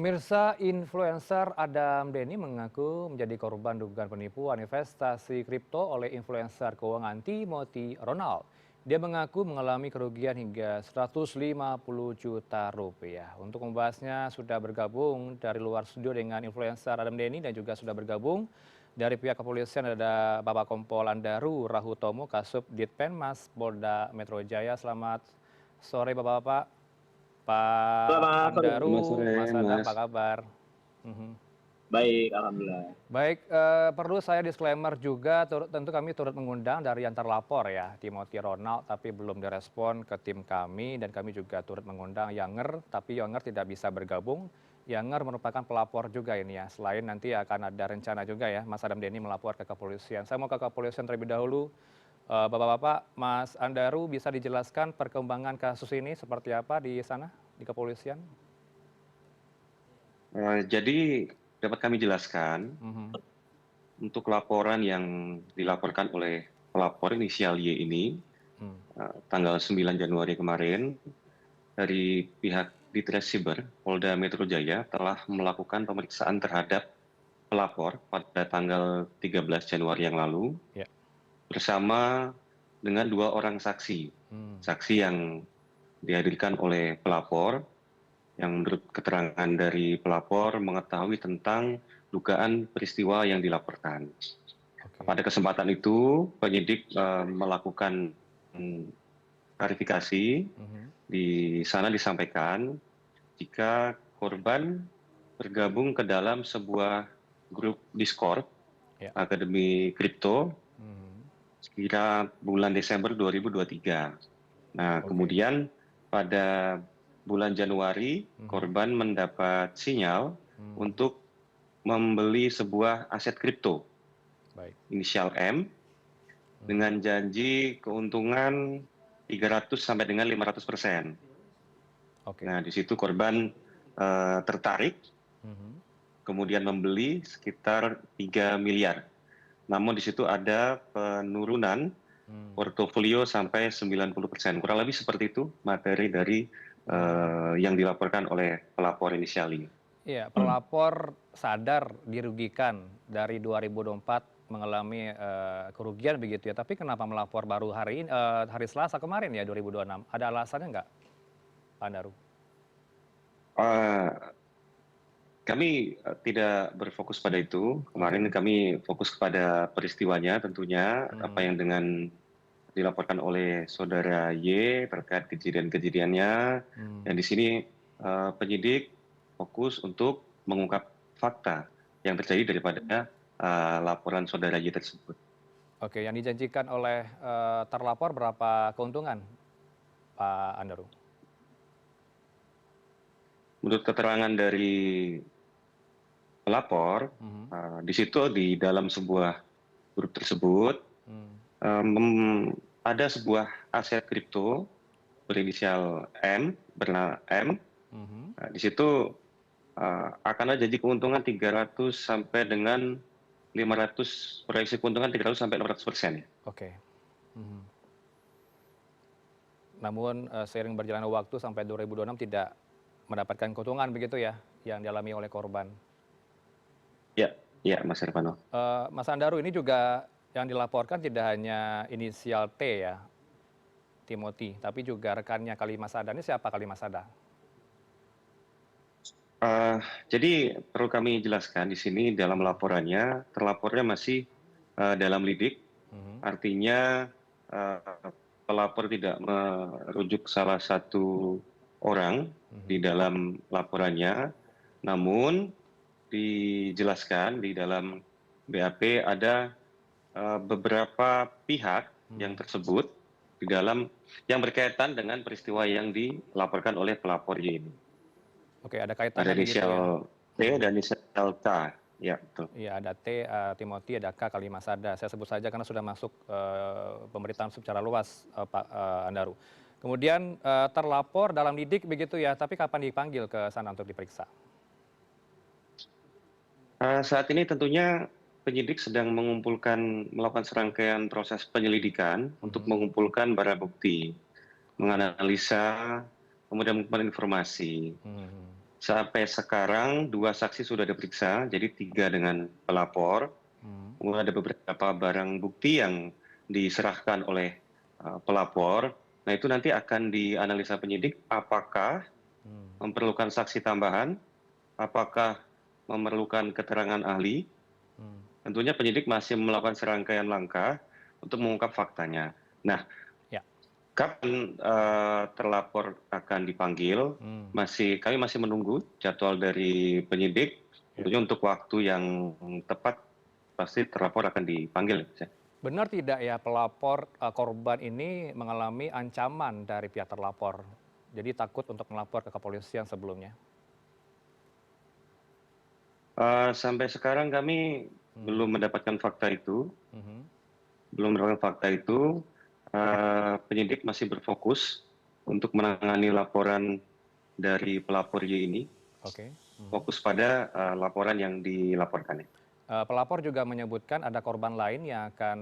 Pemirsa, influencer Adam Denny mengaku menjadi korban dugaan penipuan investasi kripto oleh influencer keuangan Timothy Ronald. Dia mengaku mengalami kerugian hingga 150 juta rupiah. Untuk membahasnya sudah bergabung dari luar studio dengan influencer Adam Denny dan juga sudah bergabung dari pihak kepolisian ada Bapak Kompol Andaru Rahutomo Kasub Ditpenmas Polda Metro Jaya. Selamat sore Bapak-bapak. Pak Selamat sore. Selamat Andaru, sore, Mas Adam, Mas. apa kabar? Mhm. Baik, alhamdulillah. Baik, perlu saya disclaimer juga, tentu kami turut mengundang dari yang terlapor ya, Timothy Ronald, tapi belum direspon ke tim kami, dan kami juga turut mengundang Younger, tapi Younger tidak bisa bergabung. Younger merupakan pelapor juga ini ya, selain nanti akan ada rencana juga ya, Mas Adam Denny melapor ke kepolisian. Saya mau ke kepolisian terlebih dahulu. Bapak-bapak, Mas Andaru bisa dijelaskan perkembangan kasus ini seperti apa di sana, di kepolisian? Jadi dapat kami jelaskan, Mhm. untuk laporan yang dilaporkan oleh pelapor inisial Y ini, Hmm. tanggal 9 Januari kemarin, dari pihak Ditreskrimber Polda Metro Jaya telah melakukan pemeriksaan terhadap pelapor pada tanggal 13 Januari yang lalu, Ya. bersama dengan 2 orang saksi. Hmm. Saksi yang dihadirkan oleh pelapor, yang menurut keterangan dari pelapor mengetahui tentang dugaan peristiwa yang dilaporkan. Oke. Pada kesempatan itu, penyidik melakukan klarifikasi. Mhm. Di sana disampaikan jika korban bergabung ke dalam sebuah grup Discord Ya. Akademi Kripto Mhm. sekira bulan Desember 2023. Nah, Oke. kemudian pada bulan Januari, Mhm. korban mendapat sinyal Hmm. untuk membeli sebuah aset kripto Baik. inisial M Mhm. dengan janji keuntungan 300 sampai dengan 500%. Oke. Nah, di situ korban tertarik, Mhm. kemudian membeli sekitar 3 miliar. Namun di situ ada penurunan Hmm. portofolio sampai 90%. Kurang lebih seperti itu materi dari yang dilaporkan oleh pelapor inisial ini. Iya, pelapor sadar dirugikan dari 2024 mengalami kerugian begitu ya. Tapi kenapa melapor baru hari ini, hari Selasa kemarin ya 2026? Ada alasannya nggak, Pak Andaru? Eh, Kami tidak berfokus pada itu. Oke. Kemarin kami fokus kepada peristiwanya tentunya, apa Mhm. yang dengan dilaporkan oleh saudara Y terkait kejadian-kejadiannya. Hmm. Dan di sini penyidik fokus untuk mengungkap fakta yang terjadi daripada laporan saudara Y tersebut. Oke, yang dijanjikan oleh terlapor berapa keuntungan, Pak Andaru? Menurut keterangan dari pelapor, Mhm. di situ di dalam sebuah grup tersebut Hmm. ada sebuah aset kripto berinisial M, bernama M. Mhm. Nah, di situ akan ada janji keuntungan 300 sampai dengan 500, proyeksi keuntungan 300 sampai 500%. Oke. Mhm. Namun seiring berjalannya waktu sampai 2026 tidak mendapatkan keuntungan begitu ya, yang dialami oleh korban. Ya, ya, Mas Hermano. Mas Andaru, ini juga yang dilaporkan tidak hanya inisial T ya, Timothy, tapi juga rekannya Kalimas Sada. Ini siapa Kalimas Sada? Eh, jadi perlu kami jelaskan di sini dalam laporannya, terlapornya masih dalam lidik, Mhm. artinya eh, pelapor tidak merujuk salah satu orang di Mhm. dalam laporannya, namun dijelaskan di dalam BAP ada beberapa pihak yang Hmm. tersebut di dalam yang berkaitan dengan peristiwa yang dilaporkan oleh pelapor Y ini. Oke, ada Ada kaitannya begitu inisial ya? T Mhm. dan inisial K. Ya, betul. Iya, ada T, Timothy, ada K, Kalimas Sada. Saya sebut saja karena sudah masuk pemberitaan secara luas, Pak Andaru. Kemudian terlapor dalam lidik begitu ya, tapi kapan dipanggil ke sana untuk diperiksa? Saat ini tentunya penyidik sedang melakukan serangkaian proses penyelidikan untuk Mhm. mengumpulkan barang bukti, Oke. menganalisa, kemudian mengumpulkan informasi. Mhm. Sampai sekarang 2 saksi sudah diperiksa, jadi 3 dengan pelapor. Kemudian ada beberapa barang bukti yang diserahkan oleh pelapor. Nah, itu nanti akan dianalisa penyidik apakah memerlukan saksi tambahan, apakah memerlukan keterangan ahli. Tentunya penyidik masih melakukan serangkaian langkah untuk mengungkap faktanya. Nah, Ya. kapan terlapor akan dipanggil? Kami masih menunggu jadwal dari penyidik. Tentunya untuk waktu yang tepat pasti terlapor akan dipanggil. Benar tidak ya pelapor korban ini mengalami ancaman dari pihak terlapor? Jadi takut untuk melapor ke kepolisian sebelumnya? Sampai sekarang kami belum mendapatkan fakta itu. Penyidik masih berfokus untuk menangani laporan dari pelapor Y ini. Oke. Fokus pada laporan yang dilaporkannya. Pelapor juga menyebutkan ada korban lain yang akan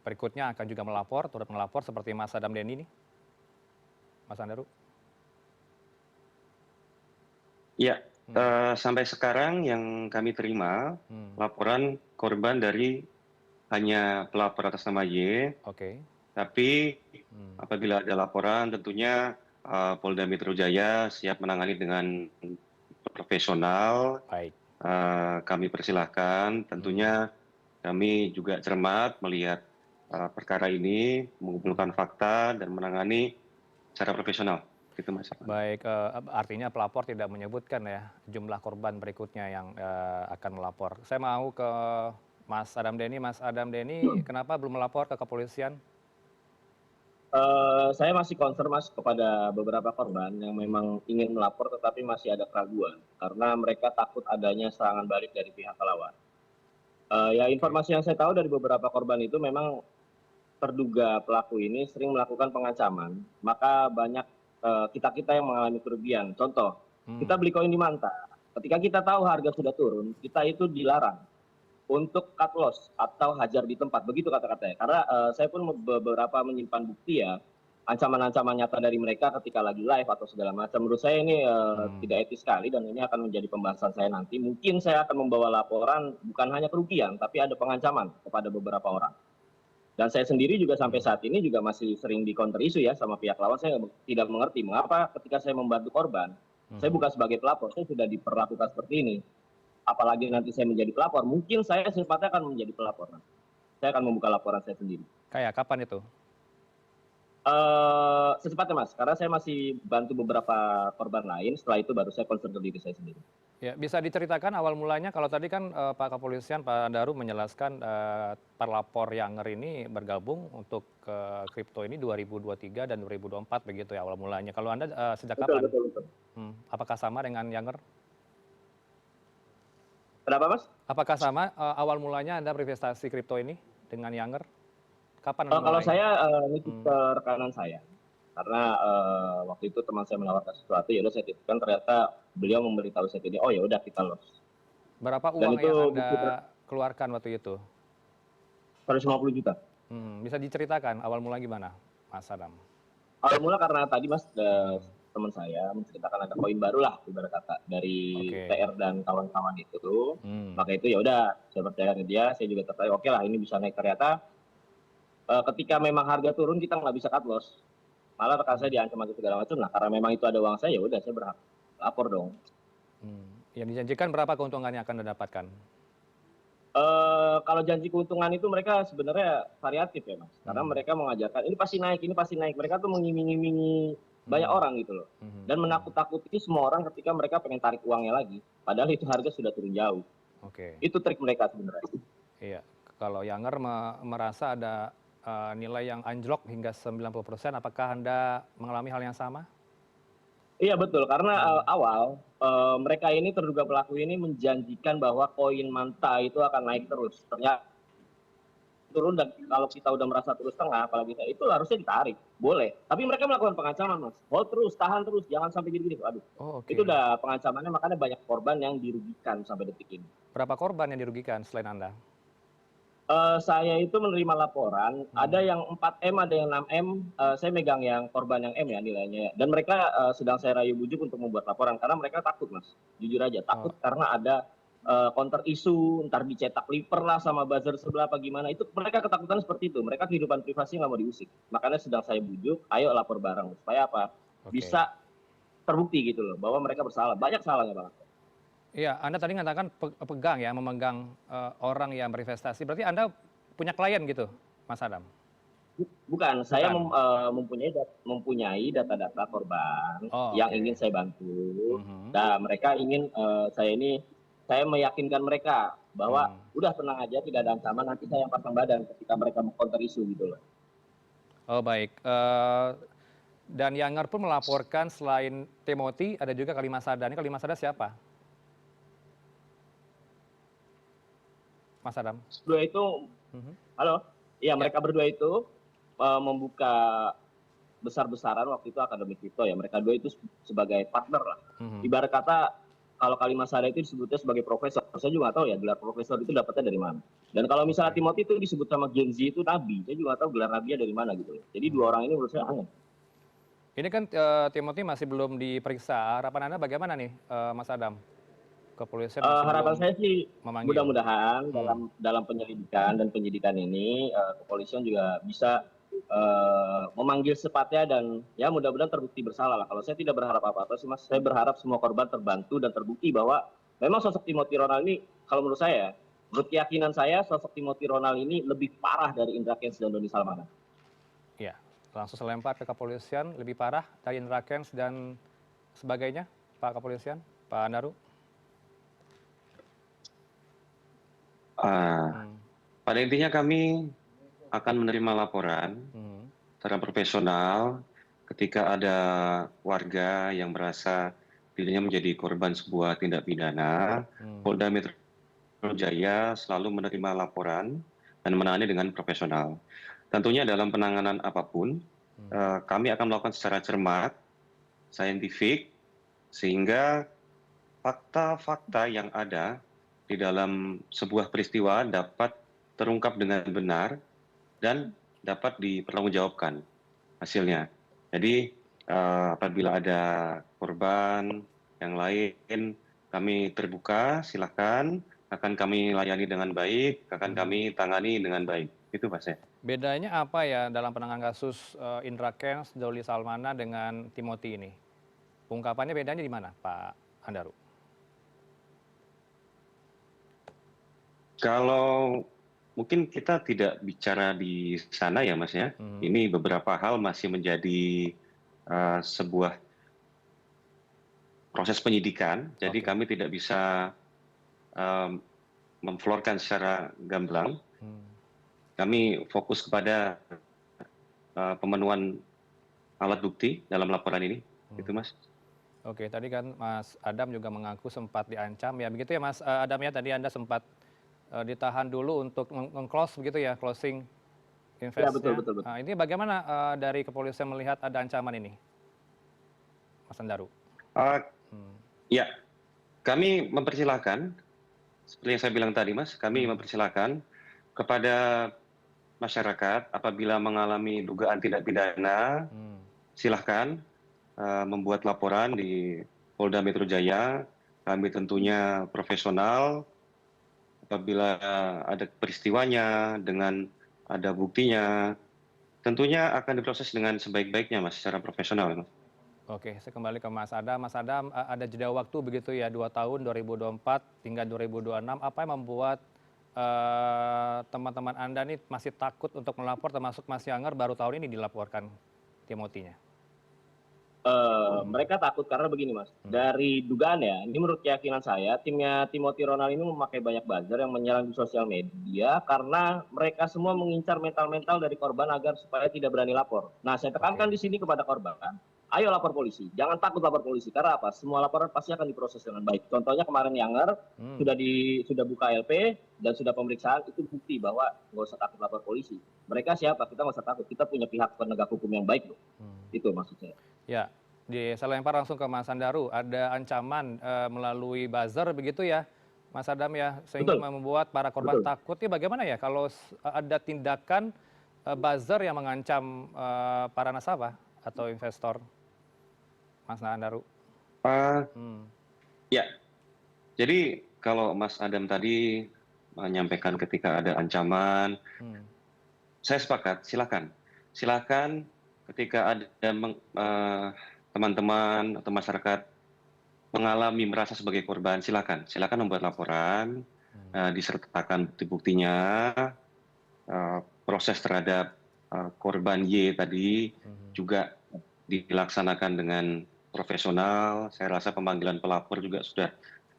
berikutnya akan juga turut melapor seperti Mas Adam Denny nih, Mas Andaru. Ya, sampai sekarang yang kami terima laporan korban dari hanya pelapor atas nama Y. Oke. Tapi apabila ada laporan, tentunya Polda Metro Jaya siap menangani dengan profesional. Baik. Kami persilahkan, tentunya kami juga cermat melihat perkara ini, mengumpulkan fakta dan menangani secara profesional. Gitu, Mas. Baik, artinya pelapor tidak menyebutkan ya jumlah korban berikutnya yang akan melapor. Saya mau ke Mas Adam Denny. Mas Adam Denny, kenapa belum melapor ke kepolisian? Saya masih concern Mas kepada beberapa korban yang memang ingin melapor tetapi masih ada keraguan karena mereka takut adanya serangan balik dari pihak lawan. Ya informasi yang saya tahu dari beberapa korban itu memang terduga pelaku ini sering melakukan pengancaman, maka banyak kita-kita yang mengalami kerugian. Contoh, kita beli koin di Manta, ketika kita tahu harga sudah turun, kita itu dilarang untuk cut loss atau hajar di tempat, begitu kata-katanya. Karena saya pun beberapa menyimpan bukti ya, ancaman-ancaman nyata dari mereka ketika lagi live atau segala macam. Menurut saya ini tidak etis sekali dan ini akan menjadi pembahasan saya nanti. Mungkin saya akan membawa laporan bukan hanya kerugian, tapi ada pengancaman kepada beberapa orang. Dan saya sendiri juga sampai saat ini juga masih sering di counter isu ya sama pihak lawan. Saya tidak mengerti mengapa ketika saya membantu korban, saya bukan sebagai pelapor, saya sudah diperlakukan seperti ini. Apalagi nanti saya menjadi pelapor, mungkin saya sempatnya akan menjadi pelapor. Saya akan membuka laporan saya sendiri. Kayak kapan itu? Secepatnya Mas, karena saya masih bantu beberapa korban lain, setelah itu baru saya concern ke diri saya sendiri. Ya, bisa diceritakan awal mulanya, kalau tadi kan Pak Kepolisian, Pak Andaru menjelaskan terlapor Yanger ini bergabung untuk kripto ini 2023 dan 2024 begitu ya awal mulanya. Kalau Anda sejak kapan? Betul. Apakah sama dengan Yanger? Kenapa Mas? Apakah sama awal mulanya Anda berinvestasi kripto ini dengan Yanger? Kapan Anda Kalau mulai? saya ngikut ke rekanan saya, karena waktu itu teman saya menawarkan sesuatu, ya udah saya titipkan, ternyata beliau memberitahu saya ini, oh ya udah kita loss. Berapa Dan uang itu yang bukti Anda keluarkan waktu itu? 150 juta. Bisa diceritakan awal mula gimana, Mas Adam? Awal mula karena tadi Mas teman saya menceritakan ada koin baru lah ibarat kata dari Oke. TR dan kawan-kawan itu. Maka itu ya udah saya percaya ke dia, saya juga tertarik. Oke lah ini bisa naik, ternyata ketika memang harga turun kita nggak bisa cut loss. Malah rekan saya diancam atau segala macam. Nah karena memang itu ada uang saya, ya udah saya berhak lapor dong. Yang dijanjikan berapa keuntungan yang akan didapatkan? Kalau janji keuntungan itu mereka sebenarnya variatif ya Mas. Karena mereka mengajarkan ini pasti naik, ini pasti naik. Mereka tuh mengiming-imingi banyak orang gitu loh. Dan menakut-takuti semua orang ketika mereka pengen tarik uangnya lagi. Padahal itu harga sudah turun jauh. Oke. Itu trik mereka sebenarnya. Iya. Kalau Yanger merasa ada nilai yang anjlok hingga 90%, apakah Anda mengalami hal yang sama? Iya betul, karena awal mereka ini terduga pelaku ini menjanjikan bahwa koin Manta itu akan naik terus. Ternyata turun dan kalau kita udah merasa terus tengah, apalagi itu harusnya ditarik, boleh. Tapi mereka melakukan pengancaman Mas, hold terus, tahan terus, jangan sampai gini-gini. Aduh, itu udah pengancamannya, makanya banyak korban yang dirugikan sampai detik ini. Berapa korban yang dirugikan selain Anda? Saya itu menerima laporan, ada yang 4M, ada yang 6M, saya megang yang korban yang M ya nilainya ya, dan mereka, sedang saya rayu bujuk untuk membuat laporan karena mereka takut Mas, jujur aja Oh, takut karena ada, counter isu, entar dicetak liper lah sama buzzer sebelah apa gimana, itu mereka ketakutan seperti itu, mereka kehidupan privasi nggak mau diusik. Makanya sedang saya bujuk, ayo lapor bareng, supaya apa, oke. bisa terbukti gitu loh, bahwa mereka bersalah, banyak salahnya Bang. Iya, Anda tadi mengatakan pegang ya, memegang, orang yang berinvestasi. Berarti Anda punya klien gitu, Mas Adam? Bukan, saya Bukan? mempunyai data-data korban Oh, yang ingin oke. saya bantu. Mhm, Nah, mereka ingin, saya meyakinkan mereka bahwa, mhm. "Udah tenang aja, tidak ada ancaman, nanti saya yang pasang badan ketika mereka meng-counter isu," gitu loh. Oh, baik, dan Yanger pun melaporkan selain Timothy, ada juga Kalimasada. Ini Kalimasada siapa, Mas Adam? Berdua itu Mhm. halo? Iya, Ya. mereka berdua itu, membuka besar-besaran waktu itu akademi kripto ya, mereka dua itu sebagai partner lah. Mhm. Ibarat kata kalau Kalimas Sada itu disebutnya sebagai profesor, saya juga nggak tahu ya gelar profesor itu dapatnya dari mana. Dan kalau misalnya Oke. Timothy itu disebut sama Gen Z itu nabi, saya juga nggak tahu gelar nabinya dari mana gitu loh. Jadi Mhm. dua orang ini menurut saya aneh. Ini kan, Timothy masih belum diperiksa. Harapan Anda bagaimana nih, Mas Adam? Kepolisian masih Harapan belum saya sih memanggil? mudah-mudahan Hmm, dalam penyelidikan dan penyidikan ini kepolisian juga bisa memanggil secepatnya dan ya mudah-mudahan terbukti bersalah lah. Kalau saya tidak berharap apa-apa sih Mas, saya berharap semua korban terbantu dan terbukti bahwa memang sosok Timothy Ronald ini kalau menurut saya, menurut keyakinan saya sosok Timothy Ronald ini lebih parah dari Indra Kents dan Doni Salmanan. iya. Langsung saya lempar ke kepolisian, lebih parah dari Indra Kents dan sebagainya, Pak Kepolisian, Pak Andaru? Ah, Hmm, pada intinya kami akan menerima laporan mhm, secara profesional ketika ada warga yang merasa dirinya menjadi korban sebuah tindak pidana. hmm, Polda Metro Jaya selalu menerima laporan dan menangani dengan profesional. Tentunya dalam penanganan apapun, hmm. kami akan melakukan secara cermat, saintifik, sehingga fakta-fakta yang ada di dalam sebuah peristiwa dapat terungkap dengan benar dan dapat dipertanggungjawabkan hasilnya. Jadi apabila ada korban yang lain, kami terbuka, silakan, akan kami layani dengan baik, akan Mhm. kami tangani dengan baik. Itu Mas ya. Bedanya apa ya dalam penanganan kasus, Indra Kents, Doli Salmana dengan Timothy ini? Ungkapannya bedanya di mana, Pak Andaru? Kalau mungkin kita tidak bicara di sana ya Mas ya, Mhm, ini beberapa hal masih menjadi sebuah proses penyidikan, jadi oke. kami tidak bisa em, memflorkan secara gamblang. Hmm, Kami fokus kepada pemenuhan alat bukti dalam laporan ini, itu mhm. Mas. Oke, tadi kan Mas Adam juga mengaku sempat diancam ya, begitu ya Mas, Adam ya, tadi Anda sempat, ditahan dulu untuk close begitu ya, closing Ya betul invest-nya. betul betul. Ini bagaimana, dari kepolisian melihat ada ancaman ini, Mas Andaru? Uh, Hmm, ya, kami mempersilahkan, seperti yang saya bilang tadi Mas, kami mhm, mempersilahkan kepada masyarakat apabila mengalami dugaan tindak pidana, hmm. silahkan membuat laporan di Polda Metro Jaya. Kami tentunya profesional. Apabila ada peristiwanya dengan ada buktinya, tentunya akan diproses dengan sebaik-baiknya, Mas, secara profesional, Mas. Oke, saya kembali ke Mas Adam. Mas Adam, ada jeda waktu begitu ya, 2 tahun 2024 hingga 2026. Apa yang membuat, teman-teman Anda nih masih takut untuk melapor termasuk Mas Younger baru tahun ini dilaporkan Timothy-nya? Mhm, Mereka takut karena begini Mas, mhm. dari dugaan ya, ini menurut keyakinan saya, timnya Timothy Ronald ini memakai banyak buzzer yang menyerang di sosial media karena mereka semua mengincar mental-mental dari korban agar supaya tidak berani lapor. Nah, saya tekankan Oke. di sini kepada korban, ayo lapor polisi, jangan takut lapor polisi, karena apa? Semua laporan pasti akan diproses dengan baik. Contohnya kemarin Younger Hmm, sudah buka LP dan sudah pemeriksaan, itu bukti bahwa nggak usah takut lapor polisi. Mereka siapa? Kita nggak usah takut, kita punya pihak penegak hukum yang baik loh. hmm. Itu maksud saya. Ya, saya lempar langsung ke Mas Andaru, ada ancaman, melalui buzzer begitu ya, Mas Adam ya, sehingga Betul, membuat para korban betul. takut. Ini bagaimana ya kalau ada tindakan buzzer yang mengancam para nasabah atau investor, Mas Andaru? Ah, Hmm. ya, jadi kalau Mas Adam tadi menyampaikan ketika ada ancaman, Hmm. saya sepakat, silakan. Silakan ketika ada teman-teman atau masyarakat mengalami merasa sebagai korban, silakan. Silakan membuat laporan, disertakan bukti-buktinya, proses terhadap korban Y tadi Hmm. juga dilaksanakan dengan profesional. Saya rasa pemanggilan pelapor juga sudah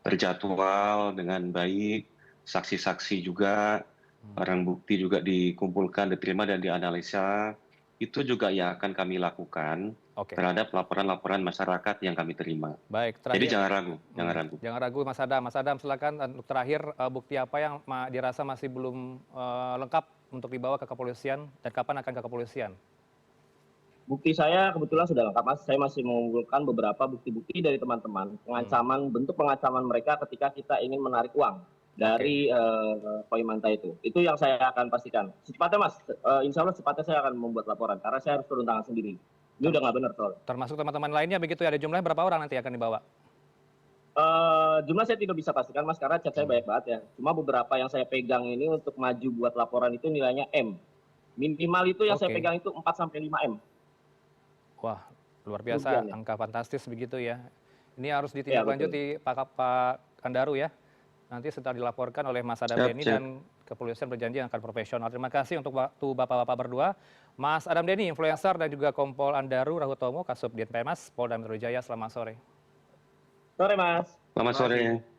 terjadwal dengan baik, saksi-saksi juga, barang bukti juga dikumpulkan, diterima dan dianalisa. Itu juga yang akan kami lakukan Oke, terhadap laporan-laporan masyarakat yang kami terima. baik. Jadi Terakhir, jangan ragu, jangan ragu. jangan ragu Mas Adam. Mas Adam silakan untuk terakhir bukti apa yang dirasa masih belum lengkap untuk dibawa ke kepolisian dan kapan akan ke kepolisian? Bukti saya kebetulan sudah lengkap, Mas. Saya masih mengumpulkan beberapa bukti-bukti dari teman-teman, Hmm. bentuk pengancaman mereka ketika kita ingin menarik uang Oke, dari Koi Manta itu. Itu yang saya akan pastikan. Secepatnya, Mas. Insya Allah secepatnya saya akan membuat laporan karena saya harus turun tangan sendiri. Ini udah nggak benar soalnya. termasuk teman-teman lainnya begitu ya, ada jumlahnya berapa orang nanti akan dibawa? Jumlah saya tidak bisa pastikan, Mas, karena chat saya Hmm. banyak banget ya. Cuma beberapa yang saya pegang ini untuk maju buat laporan itu nilainya M. Minimal itu yang saya Oke. pegang itu 4 sampai 5 M Wah, luar biasa, kerugiannya. angka fantastis begitu ya. Ini harus Ya, betul. ditindaklanjuti Pak Kandaru ya. Nanti setelah dilaporkan oleh Mas Adam Siap, Denny siap. dan kepolisian berjanji akan profesional. Terima kasih untuk waktu Bapak-Bapak berdua. Mas Adam Denny, influencer dan juga Kompol Andaru Rahutomo, Kasubdit Pemas, Polda Metro Jaya. Selamat sore. Sore, Mas. Selamat Terima kasih. sore.